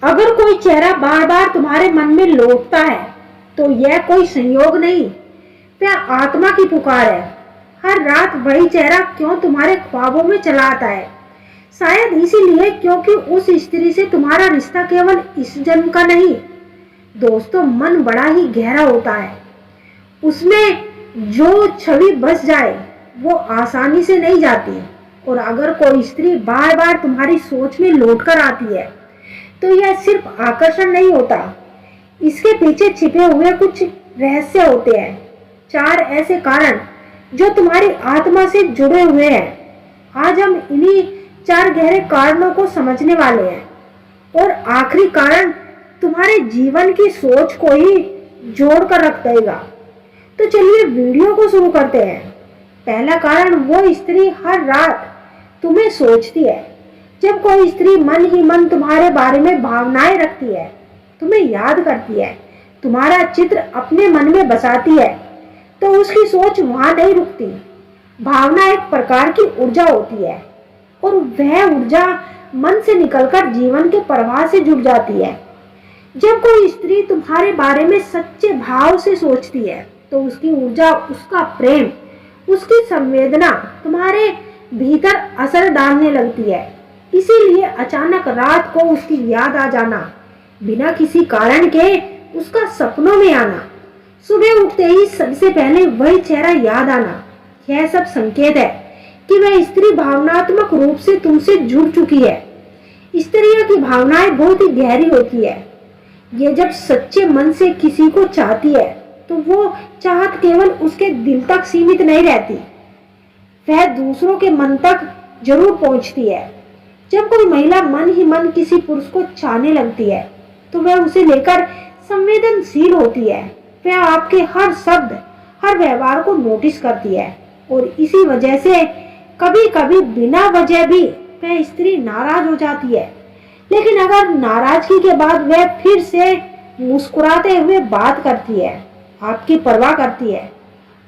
अगर कोई चेहरा बार बार तुम्हारे मन में लौटता है तो यह कोई संयोग नहीं, यह आत्मा की पुकार है। हर रात वही चेहरा क्यों तुम्हारे ख्वाबों में चला आता है? शायद इसीलिए क्योंकि उस स्त्री से तुम्हारा रिश्ता केवल इस जन्म का नहीं। दोस्तों, मन बड़ा ही गहरा होता है। उसमें जो छवि बस जाए वो आसानी से नहीं जाती। और अगर कोई स्त्री बार बार तुम्हारी सोच में लौटकर आती है तो यह सिर्फ आकर्षण नहीं होता, इसके पीछे छिपे हुए कुछ रहस्य होते हैं। 4 ऐसे कारण जो तुम्हारी आत्मा से जुड़े हुए हैं। आज हम इन्हीं 4 गहरे कारणों को समझने वाले हैं और आखिरी कारण तुम्हारे जीवन की सोच को ही जोड़ कर रख देगा। तो चलिए वीडियो को शुरू करते हैं। पहला कारण, वो स्त्री हर रात तुम्हें सोचती है। जब कोई स्त्री मन ही मन तुम्हारे बारे में भावनाएं रखती है, तुम्हें याद करती है, तुम्हारा चित्र अपने मन में बसाती है, तो उसकी सोच वहां नहीं रुकती। भावना एक प्रकार की ऊर्जा होती है और वह ऊर्जा मन से निकलकर जीवन के प्रवाह से जुड़ जाती है। जब कोई स्त्री तुम्हारे बारे में सच्चे भाव से सोचती है तो उसकी ऊर्जा, उसका प्रेम, उसकी संवेदना तुम्हारे भीतर असर डालने लगती है। इसीलिए अचानक रात को उसकी याद आ जाना, बिना किसी कारण के उसका सपनों में आना, सुबह उठते ही सबसे पहले वही चेहरा याद आना, यह सब संकेत है कि वह स्त्री भावनात्मक रूप से तुमसे जुड़ चुकी है। स्त्रियों की भावनाएं बहुत ही गहरी होती है। ये जब सच्चे मन से किसी को चाहती है तो वो चाहत केवल उसके दिल तक सीमित नहीं रहती, वह दूसरों के मन तक जरूर पहुंचती है। जब कोई महिला मन ही मन किसी पुरुष को चाहने लगती है तो वह उसे लेकर संवेदनशील होती है। वह आपके हर शब्द, हर व्यवहार को नोटिस करती है और इसी वजह से कभी कभी बिना वजह भी वह स्त्री नाराज हो जाती है। लेकिन अगर नाराजगी के बाद वह फिर से मुस्कुराते हुए बात करती है, आपकी परवाह करती है,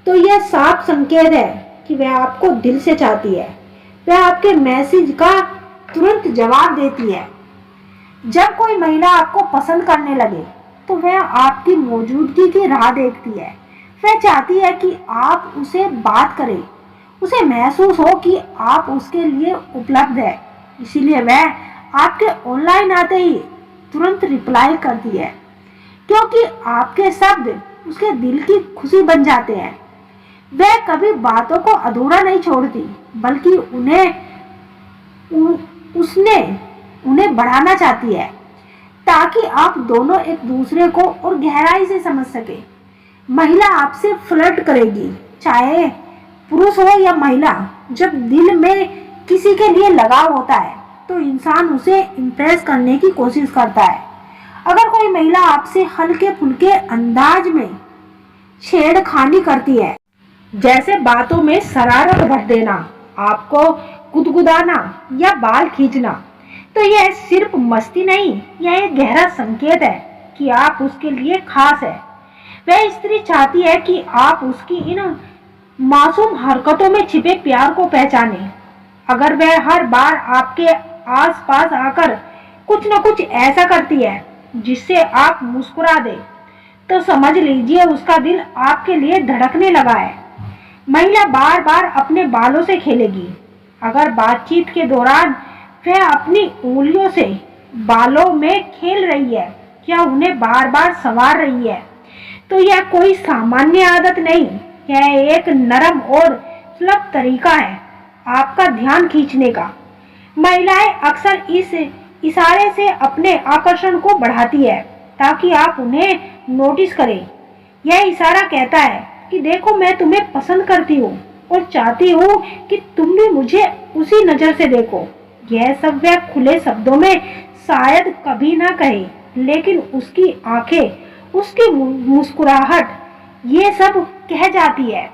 तो यह साफ संकेत है कि वह आपको दिल से चाहती है। वह आपके मैसेज का तुरंत जवाब देती है। जब कोई महिला आपको पसंद करने लगे तो वह आपकी मौजूदगी की राह देखती है। वह चाहती है कि आप उसे बात करें, उसे महसूस हो कि आप उसके लिए उपलब्ध है। इसीलिए वह आपके ऑनलाइन आते ही तुरंत रिप्लाई करती है, क्योंकि आपके शब्द उसके दिल की खुशी बन जाते हैं। वह कभी बातों को अधूरा नहीं छोड़ती, बल्कि उन्हें बढ़ाना चाहती है ताकि आप दोनों एक दूसरे को और गहराई से समझ सके। महिला आपसे फ्लर्ट करेगी, चाहे पुरुष हो या महिला। जब दिल में किसी के लिए लगाव होता है तो इंसान उसे इम्प्रेस करने की कोशिश करता है। अगर कोई महिला आपसे हल्के फुल्के अंदाज में छेड़खानी करती है, जैसे बातों में शरारत भर देना, आपको गुदगुदाना या बाल खींचना, तो यह सिर्फ मस्ती नहीं, यह एक गहरा संकेत है कि आप उसके लिए खास है। वह स्त्री चाहती है कि आप उसकी इन मासूम हरकतों में छिपे प्यार को पहचाने। अगर वह हर बार आपके आसपास आकर कुछ न कुछ ऐसा करती है जिससे आप मुस्कुरा दे, तो समझ लीजिए उसका दिल आपके लिए धड़कने लगा है। महिला बार बार अपने बालों से खेलेगी। अगर बातचीत के दौरान वह अपनी उंगलियों से बालों में खेल रही है या उन्हें बार बार संवार रही है, तो यह कोई सामान्य आदत नहीं, यह एक नरम और सुलभ तरीका है आपका ध्यान खींचने का। महिलाएं अक्सर इस इशारे से अपने आकर्षण को बढ़ाती है ताकि आप उन्हें नोटिस करें। यह इशारा कहता है कि देखो, मैं तुम्हें पसंद करती हूँ और चाहती हूँ कि तुम भी मुझे उसी नजर से देखो। यह सब वह खुले शब्दों में शायद कभी ना कहे, लेकिन उसकी आंखें, उसकी मुस्कुराहट ये सब कह जाती है।